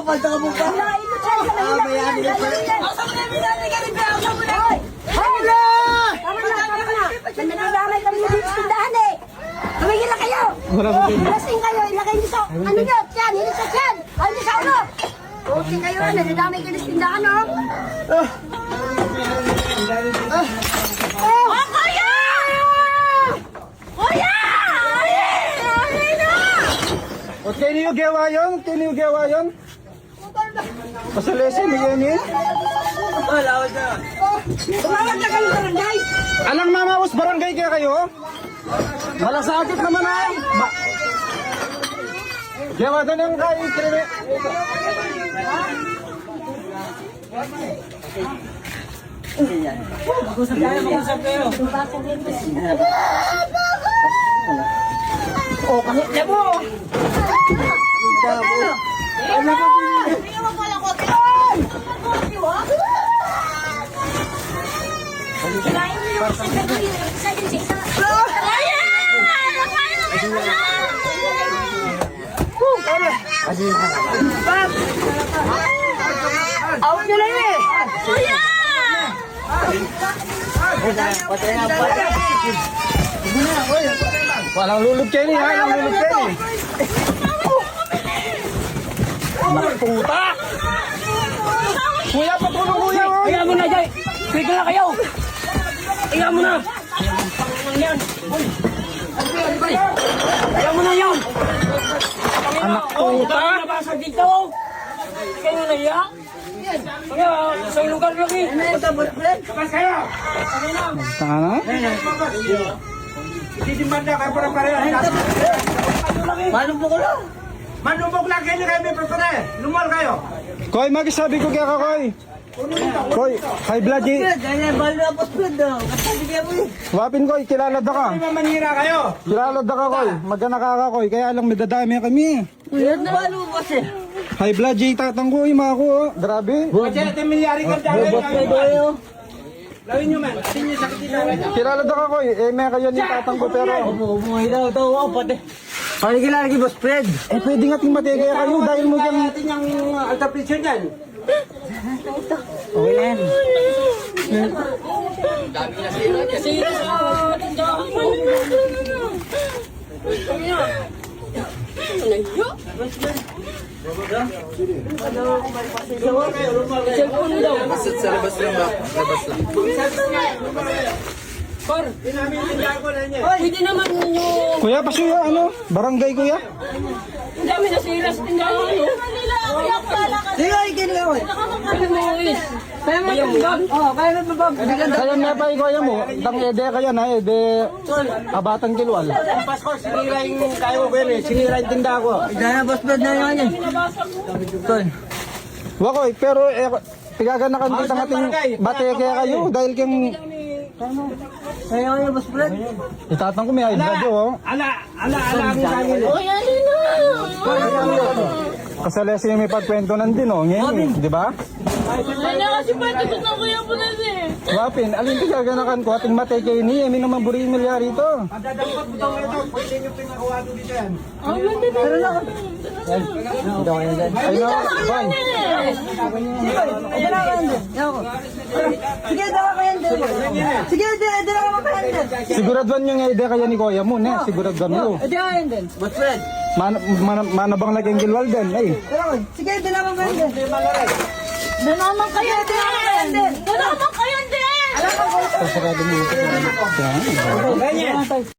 Palta ka mo pa. Bayani na pala. Hala! Tama na. Nagdadamay kami sa tindahan eh. Tumigil na kayo. Lasing kayo, ilagay niyo sa, ano nyo, tiyan, hindi sa tiyan. Ay, hindi sa ulo. Okay kayo, nagdadamay kayo sa tindahan, oh. Oh, kuya! Kuya! Ay na! At kayo niyo gawa yun? Kayo niyo gawa yun? Pasalesin niyo yun eh? Tumawag na kayo barangay. Alang mamaos barangay kaya kayo? Malasakit naman ah! Gawa doon yung kain, krimi. Oh, kahit na mo. Awag nyo na yun eh. Kuya! Walang lulog kayo ni ha? Walang lulog kayo ni. Puta! Kuya, patulong kuya! Higa mo na, Jay. Tigil na kayo. Higa mo na. Higa mo na yan. Anak puta! Nabasag dito. Kayo na hiya. Kaya, sa lugar nyo kayo. Kapag kayo. Tanga na? Didimanda kayo para pareho. Malumpok ko lang. Manubog lang kayo kayo may prepare. Lumal kayo. Koy, magisabi ko kaya ka, Koy. Koy, high blood eh. Wapin, Koy, kilala da ka. Hindi manira kayo. Kilala da ka, Koy. Magkana ka, Koy. Kaya lang may dadami kami. High blood eh, tatang ko, yung mga ko. Oh. Grabe. Kasi natin milyari ka dyan. Lawin nyo man. Atin nyo sakit dito. Kilala da ka, Koy. Eh, may kayo ni tatang ko, pero... Umuhay daw, pati. Kaya kilala ki Boss Fred. Eh, pwede nga ting matigay kayo dahil mo dyan... Natin yung alta presyon dyan. Okay na yan. Pwede naman yung Kuya, pasuya, ano? Barangay, kuya? ang dami na sila sa tindahan. Sige, ikin nga, oy. Ano mo is? Kaya mo babag. Oh, kaya mo babag. Kaya na pa kuya mo. Tang ede kaya na, ede... Abatan kilwal. Pasko, sinira yung kayo ko yun eh. Sinira yung tinda ko. Dahil Boss Fred na yan yan. Tol. Wakoy, pero eh, pigagan na kanto tang ating bate kaya kayo dahil kang... Kaya nga Boss Fred. Itatang ko may high blood, oh. Ala ang kayo. Uy, alin na! Kasali may pagkwento nandin, oh. Ngayon, di ba? Ay na kasi pwede ko na kuya po na din. Wapin, alin ka ganakan ko ating mate kay ni, emi naman buri milyar ito. Dadampat mo daw ito. Pwede nyo pinagawa doon dito yan. Ang ganda na. Ay no, bye. Sige, dala ka yan din. Sige, dala ka pa yan din. Siguraduhan nyo nga ide kaya ni Kuya mo, ne? Siguraduhan mo. Dala ka yan din. Boss Fred. Manabang naging gilwal din, ay. Sige, dala ka pa yan din. Doon naman kayo din. Doon naman kayo din. Pasarado mo ito. Ganyan.